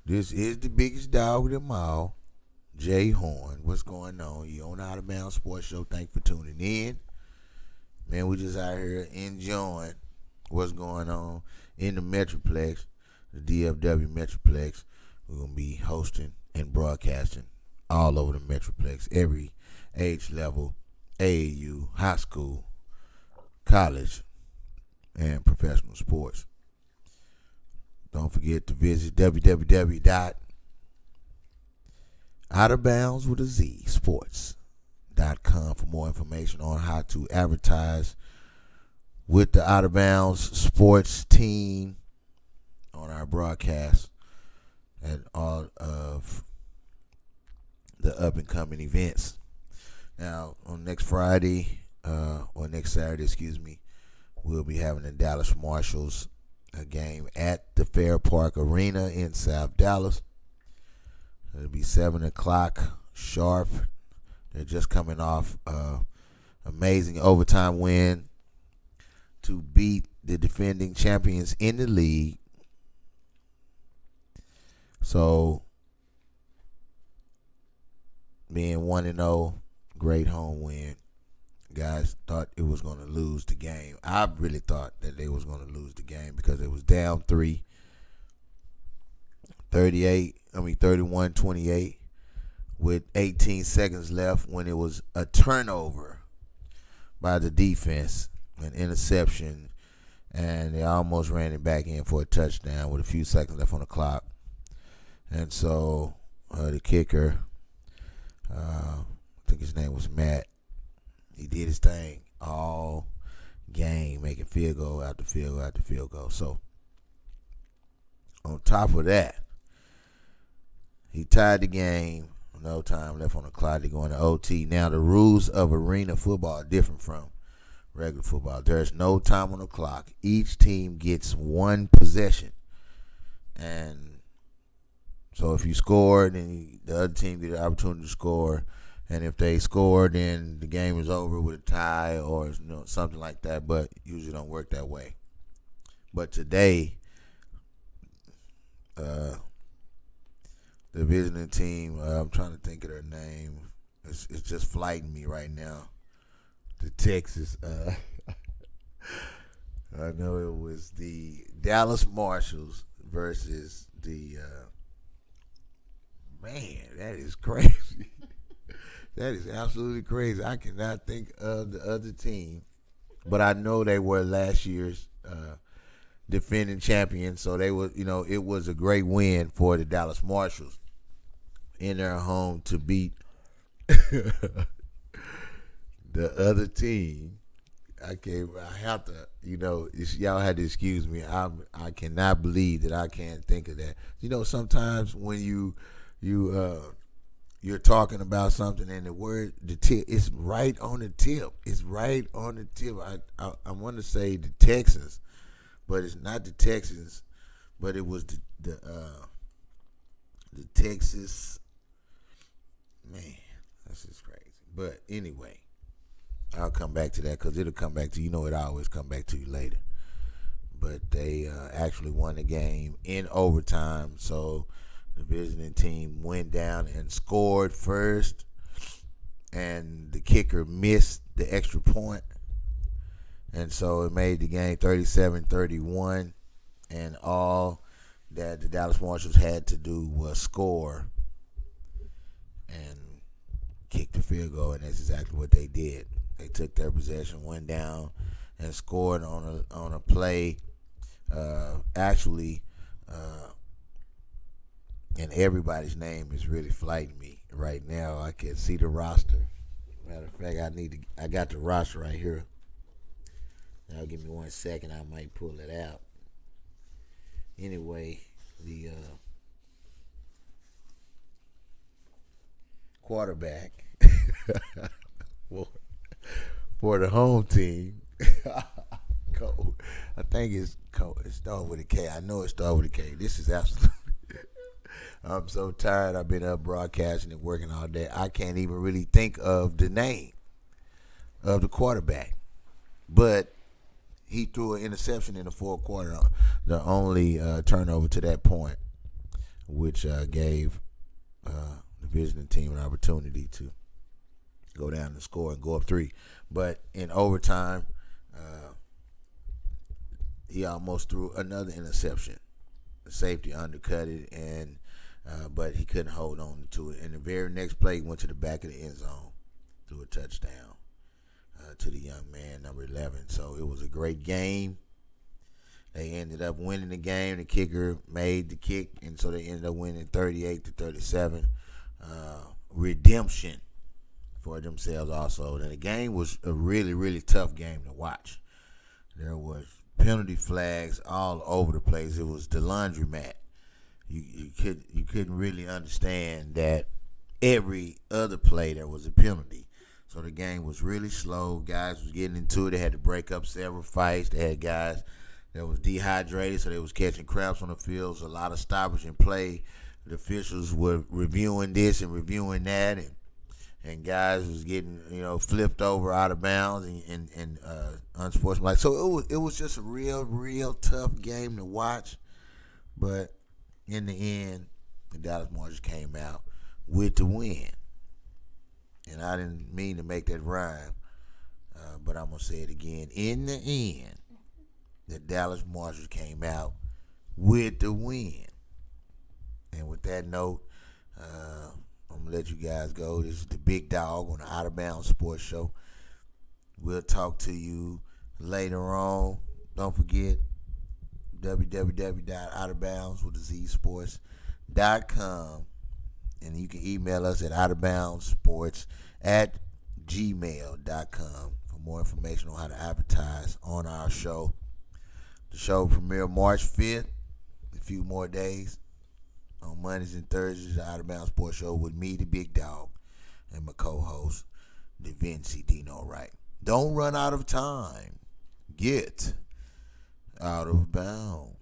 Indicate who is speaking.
Speaker 1: This is the biggest dog of them all, Jay Horn. What's going on? You on Out of Bounds Sports Show. Thanks for tuning in. Man, we just out here enjoying what's going on in the Metroplex, the DFW Metroplex. We're going to be hosting and broadcasting all over the Metroplex, every age level, AAU, high school, college, and professional sports. Don't forget to visit www.outofboundswithaz sports.com for more information on how to advertise with the Out of Bounds sports team on our broadcast at all of the up and coming events. Now, on next Friday, or next Saturday, we'll be having the Dallas Marshals a game at the Fair Park Arena in South Dallas. It'll be 7 o'clock sharp. They're just coming off amazing overtime win to beat the defending champions in the league. So, being 1-0, great home win. Guys thought it was going to lose the game. I really thought that they was going to lose the game because it was down 31-28 with 18 seconds left when it was a turnover by the defense, an interception, and they almost ran it back in for a touchdown with a few seconds left on the clock. And so the kicker, I think his name was Matt, he did his thing all game, making field goal after field goal after field goal. So, on top of that, he tied the game. No time left on the clock to go into OT. Now, the rules of arena football are different from regular football. There's no time on the clock. Each team gets one possession. And so if you score, then the other team gets the opportunity to score. And if they score, then the game is over with a tie or something like that. But usually don't work that way. But today, the visiting team, I'm trying to think of their name. It's just flighting me right now. The Texas. I know it was the Dallas Marshals versus the. Man, that is crazy. That is absolutely crazy. I cannot think of the other team, but I know they were last year's defending champions. So they were, it was a great win for the Dallas Marshals in their home to beat the other team. I have to, y'all had to excuse me. I cannot believe that I can't think of that. Sometimes when you're talking about something and the word, the tip, it's right on the tip. It's right on the tip. I want to say the Texans, but it's not the Texans, but it was the Texas. Man, that's just crazy. But anyway, I'll come back to that because it'll come back to you. It always come back to you later. But they actually won the game in overtime, so the visiting team went down and scored first, and the kicker missed the extra point. And so it made the game 37-31, and all that the Dallas Marshals had to do was score and kick the field goal, and that's exactly what they did. They took their possession, went down, and scored on a play. And everybody's name is really flighting me right now. I can see the roster. Matter of fact, I got the roster right here. Now give me 1 second, I might pull it out. Anyway, the quarterback for the home team, Cole. I think it's Cole. It starts with a K. I know it starts with a K. This is absolutely. I'm so tired. I've been up broadcasting and working all day. I can't even really think of the name of the quarterback. But he threw an interception in the fourth quarter, the only turnover to that point which gave the visiting team an opportunity to go down and score and go up 3. But in overtime, he almost threw another interception. The safety undercut it, and but he couldn't hold on to it. And the very next play, he went to the back of the end zone, threw a touchdown to the young man, number 11. So it was a great game. They ended up winning the game. The kicker made the kick, and so they ended up winning 38-37. Redemption for themselves also. And the game was a really, really tough game to watch. There was penalty flags all over the place. It was the laundromat. You couldn't really understand that every other play there was a penalty. So the game was really slow. Guys was getting into it. They had to break up several fights. They had guys that was dehydrated, so they was catching cramps on the field. So a lot of stoppage in play. The officials were reviewing this and reviewing that, and guys was getting flipped over out of bounds and unsportsmanlike. So it was just a real tough game to watch. But in the end, the Dallas Marshals came out with the win. And I didn't mean to make that rhyme, but I'm going to say it again. In the end, the Dallas Marshals came out with the win. And with that note, I'm going to let you guys go. This is the Big Dog on the Out of Bounds Sports Show. We'll talk to you later on. Don't forget, www.outofbounds.com. And you can email us at outofboundsports@gmail.com for more information on how to advertise on our show. The show premiere March 5th, a few more days. On Mondays and Thursdays, the Out of Bounds Sports Show with me, the Big Dog, and my co-host, the Vinci Dino Wright. Don't run out of time. Get out of bounds.